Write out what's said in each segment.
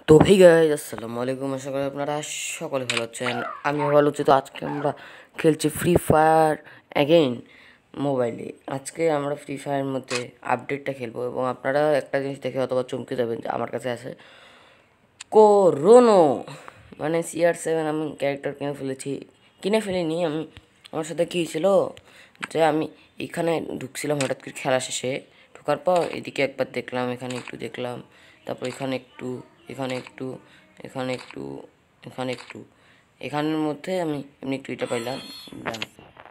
তো hey guys, আসসালামু আলাইকুম। আশা করি আপনারা সকলে ভালো আছেন। আমিও ভালো আছি। তো আজকে আমরা খেলছি ফ্রি ফায়ার অ্যাগেইন মোবাইলে। আজকে আমরা ফ্রি ফায়ারের মধ্যে আপডেটটা খেলবো এবং আপনারা একটা জিনিস দেখে অথবা চমকে যাবেন যে আমার কাছে আছে কোরোনো, মানে CR7। আমি ক্যারেক্টার কিনে ফেলিনি আমি। আমার সাথে কী ছিল যে আমি এখানে ঢুকছিলাম হঠাৎ করে খেলা শেষে। ঢোকার পর এদিকে একবার দেখলাম, এখানে একটু দেখলাম, তারপর এখানে একটু, এখানে একটু, এখানে একটু, এখানে একটু, এখানের মধ্যে আমি এমনি একটু এটা পাইলাম,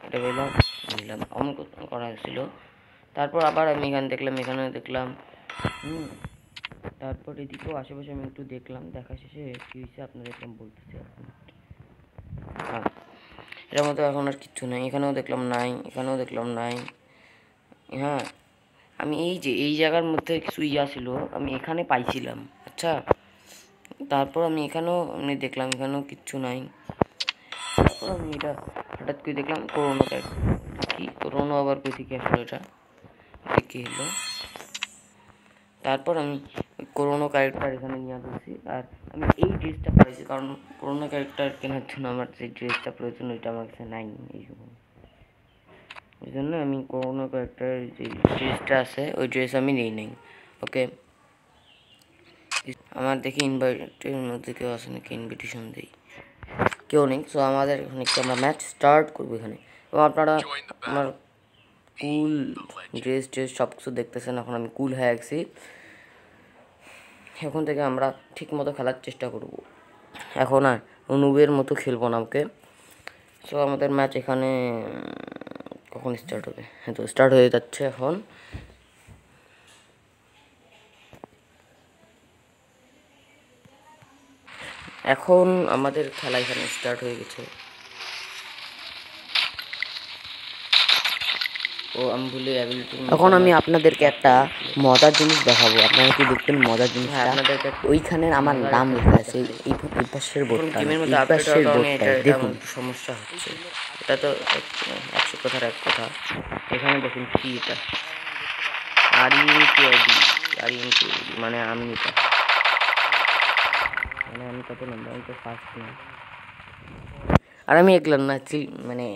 এটা পাইলাম, নিলাম, অমন করা হয়েছিল। তারপর আবার আমি এখানে দেখলাম, এখানে দেখলাম, তারপর এদিকেও আশেপাশে আমি একটু দেখলাম। দেখা শেষে কী হয়েছে আপনাদের বলতেছি এখন। হ্যাঁ, এটার মধ্যে এখন আর কিচ্ছু নাই। এখানেও দেখলাম নাই, এখানেও দেখলাম নাই। হ্যাঁ, আমি এই জায়গার মধ্যে কিছু ছিল, আমি এখানে পাইছিলাম। আচ্ছা, তারপর আমি এখানেও দেখলাম, এখানেও কিচ্ছু নাই। তারপর আমি এটা হঠাৎ করে দেখলাম করোনা কি করোনা আবার কই থেকে আসলো, এটা কি হলো। তারপর আমি করোনা ক্যারেক্টার এখানে নিয়ে আসছি, আর আমি এই ড্রেসটা পাইছি কারণ করোনা ক্যারেক্টার কেনার জন্য আমার যে ড্রেসটা প্রয়োজন ওইটা আমার কাছে নাই এই সময়। ওই জন্য আমি করোনা ক্যারেক্টার যে ড্রেসটা আছে ওই ড্রেস আমি নিই নাই। ওকে, আমার দেখি ইনভাইটের মধ্যে কেউ আছে নাকি, ইনভিটেশন দিই, কেউ নেই। সো আমাদের এখানে আমরা ম্যাচ স্টার্ট করবো এখানে। এবং আপনারা আমার কুল ড্রেস সব কিছু দেখতেছেন। এখন আমি কুল হয়ে গেছি। এখন থেকে আমরা ঠিক মতো খেলার চেষ্টা করব। এখন আর নুবের মতো খেলবো না। ওকে, সো আমাদের ম্যাচ এখানে কখন স্টার্ট হবে? হ্যাঁ, তো স্টার্ট হয়ে যাচ্ছে এখন। এখন আমাদের খেলা এখানে স্টার্ট হয়ে গেছে। এখন আমি আপনাদেরকে একটা মজার জিনিস দেখাবো। আপনারা কি দেখবেন মজার জিনিসটা? ওইখানে আমার নাম লেখা আছে এই পাশের বোর্ডটায় দেখুন। সমস্যা হচ্ছে, এটা তো 100 কথার এক কথা। এখানে দেখুন কি এটা আরইএনকে মানে আমি এটা মানে আমি কত নাম্বার? আমি তো ফার্স্ট না। আর আমি এগুলো না মানে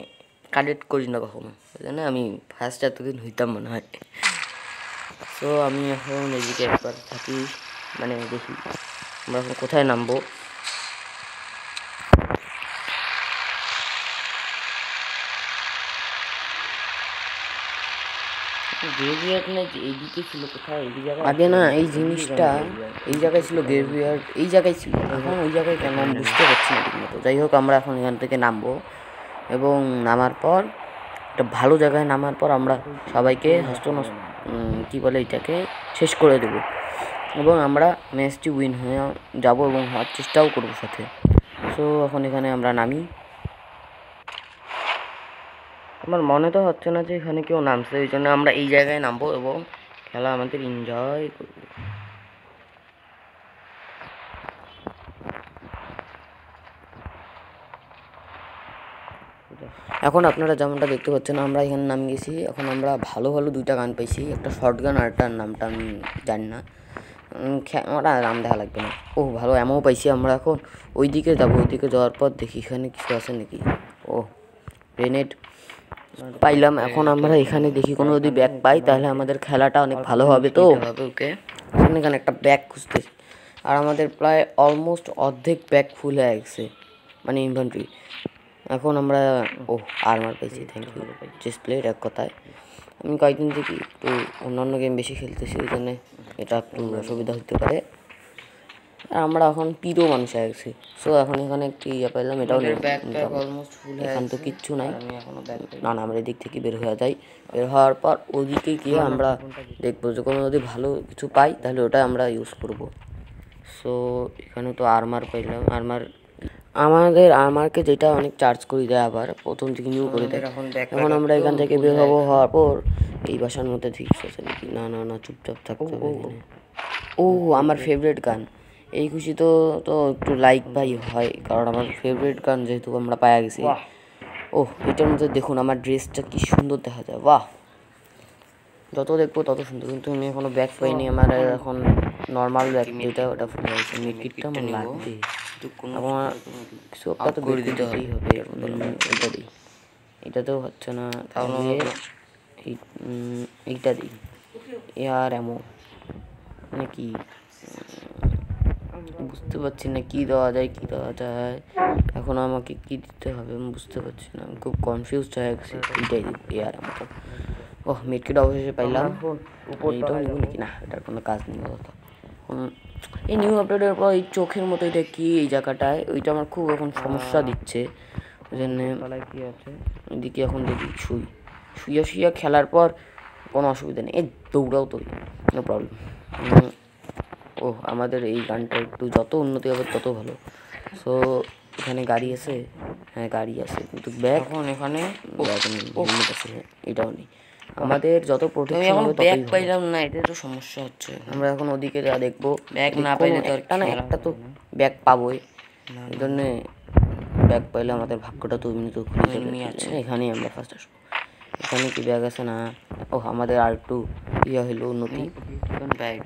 কালেক্ট করি না কখনো, ওই জন্য আমি ফার্স্ট এতদিন হইতাম মনে হয়। সো আমি এখন এদিকে একবার থাকি, মানে দেখি আমরা এখন কোথায় নামবো। এইদিকে ছিল কোথায়? আগে না এই জিনিসটা এই জায়গায় ছিল, গ্রেভিয়ার্ড এই জায়গায় ছিল। এখন ওই জায়গায় কেন আমি বুঝতে পারছি না ঠিকমতো। যাই হোক, আমরা এখন এখান থেকে নামবো এবং নামার পর একটা ভালো জায়গায় নামার পর আমরা সবাইকে কী বলে এটাকে শেষ করে দেব এবং আমরা ম্যাচটি উইন হয়ে যাব এবং হওয়ার চেষ্টাও করবো সাথে। সো এখন এখানে আমরা নামি। আমার মনে তো হচ্ছে না যে এখানে কেউ নামছে, ওই জন্য আমরা এই জায়গায় নামবো এবং খেলা আমাদের এনজয় করবো। এখন আপনারা যেমনটা দেখতে পাচ্ছেন আমরা এখানে নাম গেছি। এখন আমরা ভালো ভালো দুইটা গান পাইছি, একটা শর্ট গান আর একটার নামটা আমি জানি না, ওটা নাম দেখা লাগবে না। ও ভালো এমনও পাইছি। আমরা এখন ওইদিকে যাবো, ওইদিকে যাওয়ার পর দেখি এখানে কিছু আছে নাকি। ও গ্রেনেড পাইলাম। এখন আমরা এখানে দেখি কোনো যদি ব্যাগ পাই তাহলে আমাদের খেলাটা অনেক ভালো হবে। তো ওকে, এখানে একটা ব্যাগ খুঁজতেছি আর আমাদের প্রায় অলমোস্ট অর্ধেক ব্যাগ ফুল হয়ে গেছে, মানে ইনভেন্টরি। এখন আমরা আর্মার পেয়েছি, থ্যাংক ইউ। চেস্ট প্লেট এক কথায়। আমি কয়েকদিন থেকে একটু অন্যান্য গেম বেশি খেলতেছি, ওই জন্য এটা একটু অসুবিধা হতে পারে। আর আমরা এখন পিরো মানুষ হয়ে গেছি। সো এখন এখানে একটি পাইলাম, এটাও এখান তো কিচ্ছু নাই। না না, আমরা এদিক থেকে বের হয়ে যাই। বের হওয়ার পর ওদিকে গিয়ে আমরা দেখবো যে কোনো যদি ভালো কিছু পাই তাহলে ওটা আমরা ইউজ করব। সো এখানে তো আর্মার পাইলাম। আমাদের আর্মারকে যেটা অনেক চার্জ করে দেয়, আবার প্রথম থেকে নিউ করে দেয়। এখন আমরা এখান থেকে বের হওয়ার পর এই বাসার মধ্যে ঠিক আছে নাকি? না না না, চুপচাপ থাকতে হবে এখানে। আমার ফেভারিট গান। এই খুশি তো একটু লাইক ভাই হয়, কারণ আমার ফেভারিট গান যেহেতু আমরা পাওয়া গেছি। এটার মধ্যে দেখুন আমার ড্রেসটা কি সুন্দর দেখা যায়। বাহ, যত দেখবো তত সুন্দর। কিন্তু আমি এখনো ব্যাগ পাইনি। আমার এখন নর্মাল যেটা ওটা ফুল হয়েছে, মিডকিটটা আমার লাগবে। আমার স্কোপটা তো বের দিতেই হবে, এটা দিই, এটাতেও হচ্ছে না, তাহলে এইটা দিই আর এমন মানে কি বুঝতে পারছি না কি দেওয়া যায় এখন আমাকে কি দিতে হবে আমি বুঝতে পারছি না, আমি খুব কনফিউজড হয়ে গেছি। এইটাই দিব এয়ার মতো। ওহ মিডকিট অবশেষে পাইলাম। এইটাও নিব নাকি না, এটার কোনো কাজ নেই কথা। এই নিউ আপডেটের পর এই চোখের মতো এটা কি এই জায়গাটায়, ওইটা আমার খুব এখন সমস্যা দিচ্ছে। ওই জন্য কি আছে এদিকে এখন দেখি শুইয়া খেলার পর কোনো অসুবিধা নেই, এই দৌড়াও তো নো প্রবলেম। ও আমাদের এই গানটা একটু যত উন্নতি হবে তত ভালো। সো এখানে গাড়ি আছে, হ্যাঁ গাড়ি আছে, কিন্তু ব্যাগ এখানে আছে, এটাও নেই। আমাদের যত প্রোটেকশন হবে ব্যাগ পাইলাম না, এটা তো সমস্যা হচ্ছে। আমরা এখন ওদিকে যা দেখবো, ব্যাগ না পাইলে তো একটা না একটা তো ব্যাগ পাবোই, এই জন্যে ব্যাগ পাইলে আমাদের ভাগ্যটা তো এমনি তো খুলে আছে। এখানেই আমরা ফার্স্ট আসবো। এখানে কি ব্যাগ আছে না? ও আমাদের আর একটু হইলো উন্নতি ব্যাগ।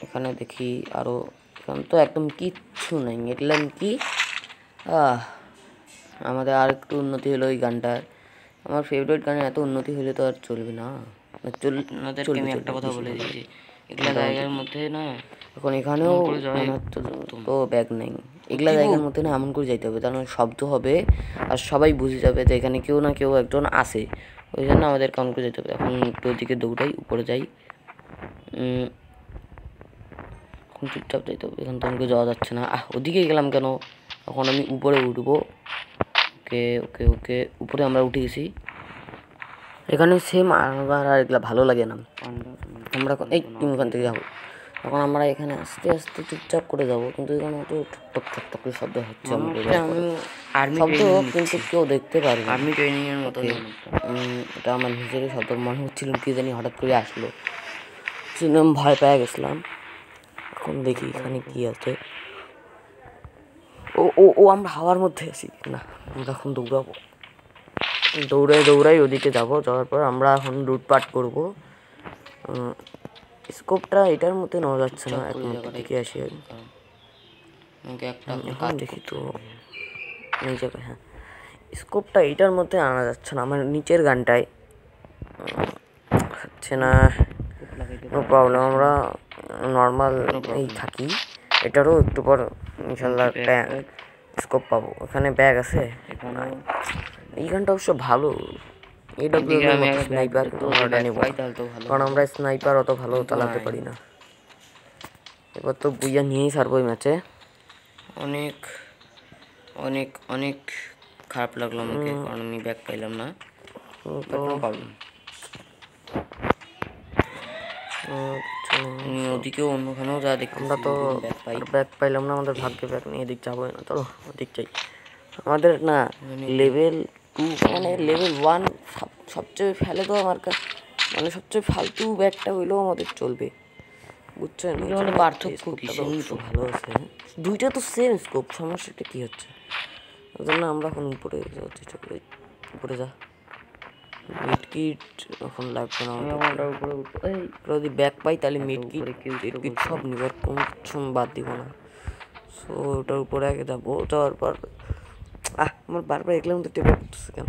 এখানে দেখি আরও, এখন তো একদম কিচ্ছু নেই, এটলাম কি আমাদের আর একটু উন্নতি হলো ওই গানটার। আমার ফেভারিট গানে এত উন্নতি হলে তো আর চলবে না। আমি একটা কথা বলে দিচ্ছি, এগুলা জায়গার মধ্যে না এখন এখানেও তো ব্যাগ নেই, এগুলা জায়গার মধ্যে না এমন করে যাইতে হবে, তার মানে শব্দ হবে আর সবাই বুঝে যাবে যে এখানে কেউ না কেউ একজন আসে। ওই জন্য আমাদের কাউন্ট করে যেতে হবে। এখন একটু ওইদিকে দৌড়াই, উপরে যাই, এখন চুপচাপ যাইতে হবে, এখান তো আমাকে যাওয়া যাচ্ছে না। ওদিকে গেলাম কেন? এখন আমি উপরে উঠবো। ওকে ওকে ওকে উপরে আমরা উঠে গেছি। এখানে সেম আমার আর এগুলো ভালো লাগে না। আমরা এই তুমি ওখান থেকে যাবো, এখন আমরা এখানে আস্তে আস্তে চুপচাপ করে যাবো, কিন্তু এখানে তো ঠকঠক করে শব্দ হচ্ছে, শব্দ কিন্তু কেউ দেখতে পারবে। আর্মি ট্রেনিং এর মতো এটা আমার নিজেরই শব্দ মনে হচ্ছিল, কি জানি হঠাৎ করে আসলো, আমি ভয় পেয়ে গেছিলাম। এখন দেখি এখানে কি আছে। ও ও ও আমরা হাওয়ার মধ্যে আছি না, আমরা এখন দৌড়াবো, দৌড়াই ওদিকে যাবো। যাওয়ার পর আমরা এখন লুটপাট করবো। স্কোপটা এটার মধ্যে নেওয়া যাচ্ছে না, দিকে আসি এখন দেখি তো এই জায়গায়। হ্যাঁ স্কোপটা এটার মধ্যে আনা যাচ্ছে না, আমার নিচের গানটায় হচ্ছে না। নো প্রবলেম, আমরা নর্মাল এই থাকি। এটারও একটু পর ইনশাল্লাহ একটা স্কোপ পাবো। এখানে ব্যাগ আছে, এই গানটা অবশ্য ভালো। এটা স্নাইপার, কারণ আমরা স্নাইপার অত ভালো চালাতে পারি না। এবার তো বুইয়া নিয়েই ছাড়বো এই ম্যাচে। অনেক অনেক অনেক খারাপ লাগলো আমাকে, কারণ আমি ব্যাগ পাইলাম না। ওদিকেও অন্যখানেও যা দেখি, আমরা তো ব্যাগ পাইলাম না, আমাদের ভাগ্যে ব্যাগ নিয়ে এদিক যাবো না, চলো ওদিক যাই। আমাদের না লেভেল 2 মানে লেভেল 1 সবচেয়ে ফেলে তো আমার মানে সবচেয়ে ফালতু ব্যাগটা হইলেও আমাদের চলবে, বুঝছেন? পার্থক্য ভালো আছে, দুইটা তো সেম স্কোপ, সমস্যাটা কি হচ্ছে? ওই জন্য আমরা এখন উপরে যাওয়ার চেষ্টা করি। উপরে যা, মিডকিট এখন লাগবে না, যদি ব্যাগ পাই তাহলে মিডকিট সব নিব, কোনো কিছু বাদ দিব না। সো ওটার উপরে আগে যাবো, যাওয়ার পর আমার বারবার দেখলাম তো টেপে পড়তেছে কেন?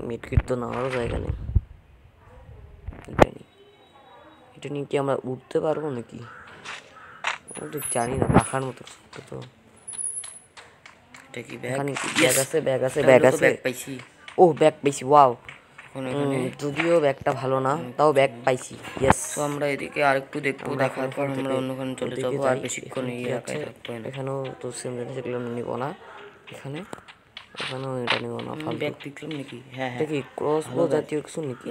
মিডকিট তো নেওয়ারও জায়গা নেই। এটা নিয়ে কি আমরা উঠতে পারবো নাকি? জানি না, পাখার মতো তো। ব্যাগ আছে পাইছি। ও ব্যাগ পাইছি, ওয়াও। যদিও ব্যাগটা ভালো না, তাও ব্যাগ পাইছি। ইয়েস, তো আমরা এদিকে আরেকটু দেখবো, দেখার পর আমরা অন্যখানে চলে যাবো, আর বেশিক্ষণ এই এলাকায় থাকবো না। এখানেও তো সেম জিনিস, এগুলো নিব না। এখানেও এটা নিব না। ব্যাগ দেখলাম নাকি? হ্যাঁ দেখি ক্রসবো জাতীয় কিছু নাকি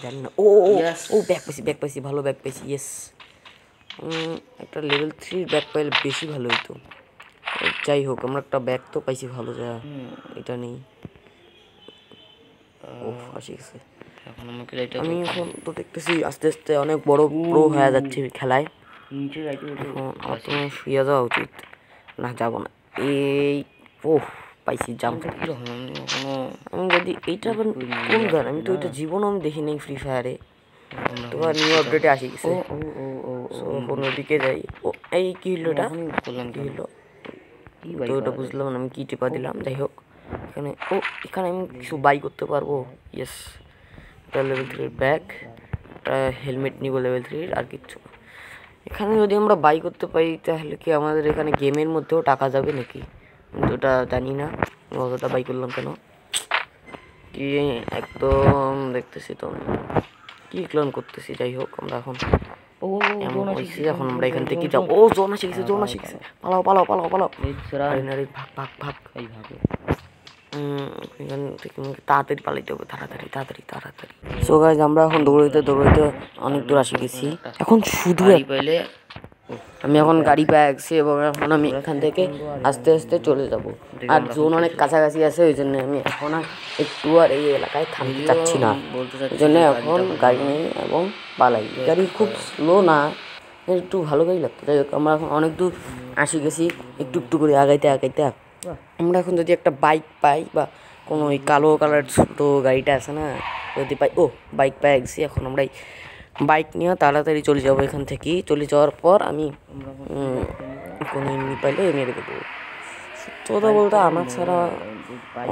জানি না। ও ও ব্যাগ পাইছি, ভালো ব্যাগ পাইছি। ইয়েস, একটা লেভেল 3 ব্যাগ পাইলে বেশি ভালো হইতো। যাই হোক, আমরা একটা ব্যাগ তো পাইছি ভালো, যা এটা নেই। ও আসি গেছে। আমি এখন তো দেখতেছি আস্তে আস্তে অনেক বড় প্রো হয়ে যাচ্ছে খেলায়। আমার তো শুয়ে যাওয়া উচিত, না যাবো না। এই পাইছি জাম্প। আমি যদি এইটা আবার কোন গান, আমি তো ওইটা জীবনও আমি দেখি নাই ফ্রি ফায়ারে, তোমার নিউ আপডেটে আসি গেছে। এখন ওদিকে যাই। ও এই কী হলো এটা, কী হলো তো ওটা বুঝলাম না, আমি কী টিপা দিলাম। যাই হোক এখানে এখানে আমি কিছু বাই করতে পারবো। ইয়েস, এটা লেভেল 3 ব্যাগ, একটা হেলমেট নিব লেভেল 3, আর কিচ্ছু। এখানে যদি আমরা বাই করতে পারি তাহলে কি আমাদের এখানে গেমের মধ্যেও টাকা যাবে নাকি, কিন্তু ওটা জানি না। অতটা বাই করলাম কেন কি একদম দেখতেছি তো কি ক্লোন করতেছি। যাই হোক আমরা এখন এখন আমরা এখান থেকে যাবো। জোন আসে গেছে, জোন আসে গেছে, পালাও পালাও পালাও পালাও, ভাগ ভাগ ভাগ ভাগ। এখান থেকে তাড়াতাড়ি পালাইতে হবে, তাড়াতাড়ি তাড়াতাড়ি তাড়াতাড়ি। সো গাইজ আমরা এখন দৌড়াইতে দৌড়াইতে অনেক দূর আসি গেছি। এখন শুধু পাইলে আমি এখন গাড়ি পেয়ে গেছি এবং এখন আমি এখান থেকে আস্তে আস্তে চলে যাব। আর জোন অনেক কাছাকাছি আছে, ওই জন্য আমি এখন আর একটু আর এই এলাকায় থামতে চাচ্ছি না, ওই জন্য এখন গাড়ি নেই এবং পালাই। গাড়ি খুব স্লো না, একটু ভালো গাড়ি লাগতো। যাই হোক আমরা এখন অনেক দূর আসি গেছি, একটু একটু করে আগাইতে আগাইতে। আমরা এখন যদি একটা বাইক পাই বা কোনো ওই কালো কালার ছোটো গাড়িটা আছে না, যদি পাই, বাইক পাই গেছি। এখন আমরা বাইক নিয়ে তাড়াতাড়ি চলে যাবো এখান থেকে। চলে যাওয়ার পর আমি কোনো এমনি পাইলে মেরে দেবো। সত্যি বলতে আমার ছাড়া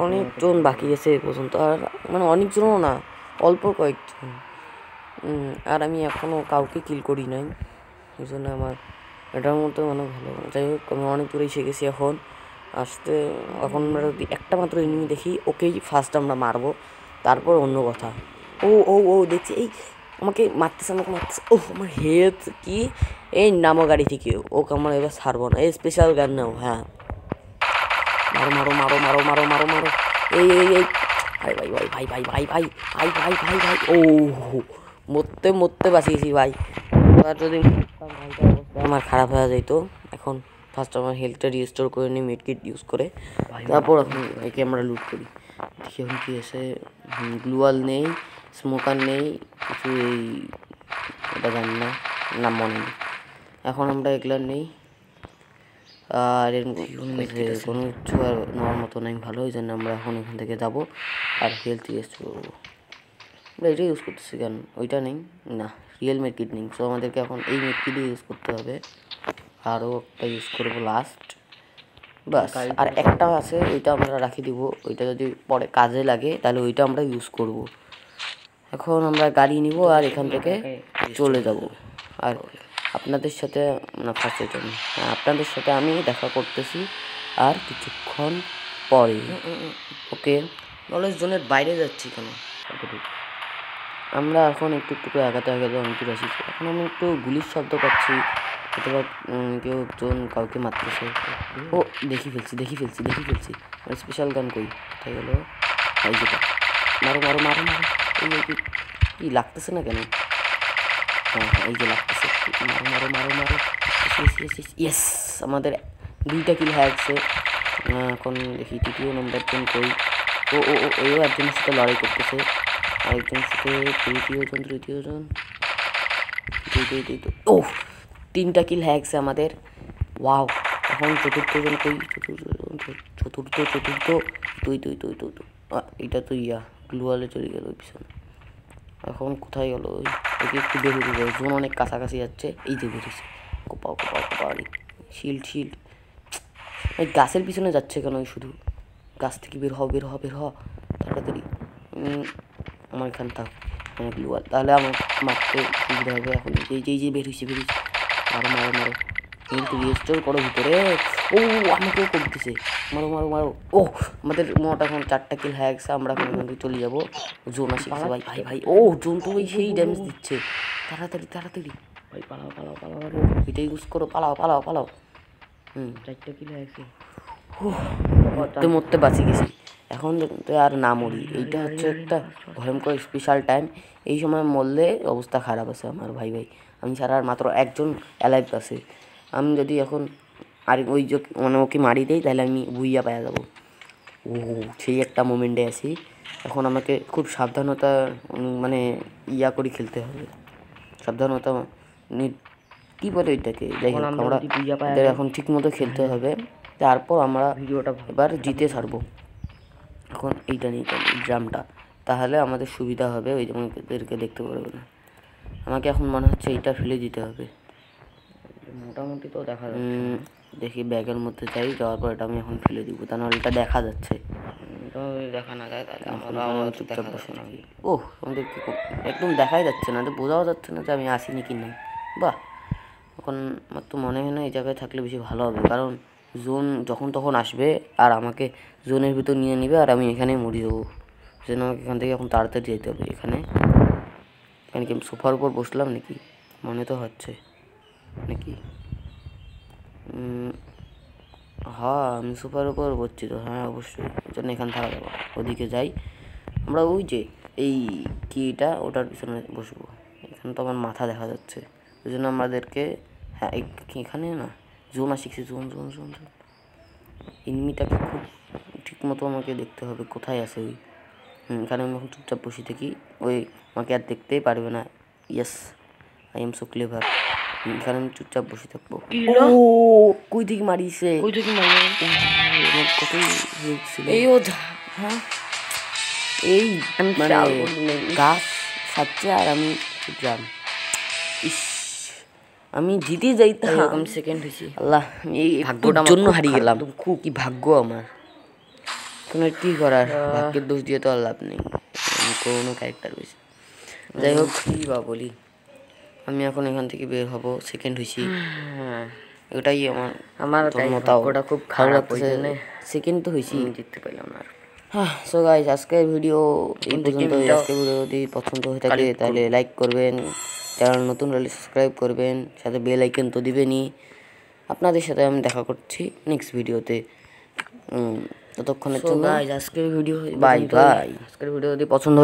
অনেকজন বাকি আছে এ পর্যন্ত, আর মানে অনেকজনও না, অল্প কয়েকজন। আর আমি এখনও কাউকে কিল করি নাই, ওই জন্য আমার এটার মধ্যে অনেক ভালো। যাই হোক আমি অনেক দূরে এসে গেছি। এখন এখন আমরা যদি একটা মাত্র এনিমি দেখি, ওকেই ফার্স্ট আমরা মারবো, তারপর অন্য কথা। ও দেখছি, এই আমাকে মারতেছে। আমার হেলথ কি এই নামো গাড়ি থেকে, ওকে আমরা এবার ছাড়বো না। এই স্পেশাল গান নাও, হ্যাঁ মারো মারো মারো মারো মারো মারো মারো। এই ভাই মরতে বাঁচিয়েছি ভাই। আর যদি আমার খারাপ হয়ে যেত। এখন ফার্স্ট আমার হেলথটা রিস্টোর করে নিই মেডকিট ইউজ করে, তারপর এখন একে আমরা লুট করি। দেখি এখন কি আছে, গ্লুয়াল নেই, স্মোকার নেই, কিছু এই এটা জানি না, নাম মনে নেই। এখন আমরা এগুলো নেই, আর এর কোনো কিছু আর নেওয়ার মতো নেই ভালো, ওই জন্য আমরা এখন এখান থেকে যাবো আর হেলথ রিস্টোর করবো। আমরা এটাই ইউজ করতেছি কেন, ওইটা নেই না, রিয়েল মেডকিট নেই। সো আমাদেরকে এখন এই মেডকিটই ইউজ করতে হবে। আরও একটা ইউজ করবো লাস্ট, বাস। আর একটা আছে, ওইটা আমরা রাখি দিব, ওইটা যদি পরে কাজে লাগে তাহলে ওইটা আমরা ইউজ করব। এখন আমরা গাড়ি নিব আর এখান থেকে চলে যাব। আর আপনাদের সাথে না ফার্স্ট আপনাদের সাথে আমি দেখা করতেছি আর কিছুক্ষণ পরে। ওকে, নলেজ জোনের বাইরে যাচ্ছি কেন? আমরা এখন একটু একটু করে আগাতে অনেক দূর আসি। এখন আমি একটু গুলির শব্দ পাচ্ছি, অথবা কেউ একজন কাউকে মারতেছে। দেখি ফেলছি। স্পেশাল গান কই কোথায় গেল? এই যেটা, মারো মারো মারো মারো। এই কি লাগতেছে না কেন? হ্যাঁ এই যে লাগতেছে, মারো মারো মারো মারো। ইয়েস, আমাদের 2টা কিল হয়ে গেছে। এখন দেখি তৃতীয় নম্বর জন কই। এও একজনের সাথে লড়াই করতেছে, আরেকজনের সাথে তৃতীয় জন। 3টা কিল হয়ে গেছে আমাদের। ওয়াও, এখন চতুর্থ তুই এটা তো গ্লুয়ালে চলে গেল ওই পিছনে। এখন কোথায় গেল? ওকে একটু বের হতে যাবে, জোন অনেক কাছাকাছি যাচ্ছে। এই যে বেরিয়েছে, কোপাও শিল্ড। এই গাছের পিছনে যাচ্ছে কেন? ওই শুধু গাছ থেকে বের হ তাড়াতাড়ি। আমার এখান থাক গ্লুয়াল, তাহলে আমার মারতে সুবিধা হবে। এখন এই বের হয়েছে। মারো কিন্তু রিস্টোর করো ভিতরে। আমাকেও করতেছে, মারো। আমাদের মোট এখন 4টা কিল হয়ে গেছে। আমরা এখন এখান থেকে চলে যাবো। জোন আসে গেছে ভাই। জোন তো সেই ড্যামেজ দিচ্ছে। তাড়াতাড়ি ভাই, পালাও। এটা ইউজ করো, পালাও। 4টা কিল হয়ে গেছে। মরতে বাঁচি গেছি। এখন আর না মরি, এইটা হচ্ছে একটা ভয়ঙ্কর স্পেশাল টাইম। এই সময় মরলে অবস্থা খারাপ আছে আমার ভাই। আমি ছাড়া আর মাত্র একজন অ্যালাইভ আছে। আমি যদি এখন আর ওই যে ওকে মারি দেই তাহলে আমি বুইয়া পাওয়া যাবো। সেই একটা মোমেন্টে আছি। এখন আমাকে খুব সাবধানতা মানে করে খেলতে হবে। সাবধানতা কী বলে ওইটাকে, যাই হোক আমরা এখন ঠিক মতো খেলতে হবে। তারপর আমরা ভিডিওটা এবার জিতে ছাড়বো। এখন এইটা নিয়ে ড্রামটা, তাহলে আমাদের সুবিধা হবে, ওই আমাদেরকে দেখতে পারবে না। আমাকে এখন মনে হচ্ছে এইটা ফেলে দিতে হবে। মোটামুটি তো দেখা যাচ্ছে। দেখি ব্যাগের মধ্যে যাই, যাওয়ার পর এটা আমি এখন ফেলে দিব, তা নাহলে এটা দেখা যাচ্ছে। দেখা না যায় তাহলে আমরা চুপচাপ বসে থাকি। ওহ, আমাদের কি একদম দেখাই যাচ্ছে না, বোঝাও যাচ্ছে না যে আমি আসিনি কি না। বাহ, এখন আমার তো মনে হয় না এই জায়গায় থাকলে বেশি ভালো হবে, কারণ জোন যখন তখন আসবে আর আমাকে জোনের ভিতর নিয়ে নেবে আর আমি এখানেই মরে যাবো। সেজন্য আমাকে এখান থেকে এখন তাড়াতাড়ি যেতে হবে। এখানে কি সোফার উপর বসলাম নাকি? মনে তো হচ্ছে নাকি। হ্যাঁ, আমি সোফার উপর বসছি তো। হ্যাঁ অবশ্যই, ওই জন্য এখান থাকা যাবো। ওদিকে যাই আমরা, ওই যে এই কিটা ওটার পিছনে বসবো। এখানে তো আমার মাথা দেখা যাচ্ছে, ওই জন্য আমাদেরকে, হ্যাঁ এখানে না জোন শিখছি। জোন জোন জোন জোন এনিমিটাকে খুব ঠিক মতো আমাকে দেখতে হবে কোথায় আছে ওই। এখানে আমি এখন চুপচাপ বসে থাকি, ওই আমাকে আর দেখতেই পারবে না। Yes, I am so clever. এখানে আমি চুপচাপ বসে থাকবো। ও কই থেকে মারিছে? কই থেকে মারলো? কতই ছিল এই ও। হ্যাঁ, এই মানে গাছ সাচ্ছে আর আমি চুপলাম। ইস, আমি জিতে যাইতাম, আমি সেকেন্ড হয়েছি। আল্লাহ, এই ভাগ্যটার জন্য হারিয়ে গেলাম। খুব কি ভাগ্য আমার, কোনো কি করার, ভাগ্যের দোষ দিয়ে তো আর লাভ নেই। কোনো ক্যারেক্টার বেশি, যাই হোক কি বা বলি। আমি এখন এখান থেকে বের হব, সেকেন্ড হয়েছি। ওটাই আমার ভাগ্যটা খুব খারাপ, ওই জন্য সেকেন্ড তো হয়েছি, জিততে পারলাম না। হ্যাঁ, সো গাইস, আজকের ভিডিও এই পর্যন্ত। আজকের ভিডিও যদি পছন্দ হয়ে থাকে তাহলে লাইক করবেন, চ্যানেল নতুন হলে সাবস্ক্রাইব করবেন, সাথে বেল আইকন তো দিবেনই। আপনাদের সাথে আমি দেখা করছি নেক্সট ভিডিওতে। ততক্ষণের জন্য আজকের ভিডিও বাই বাই। আজকের ভিডিও যদি পছন্দ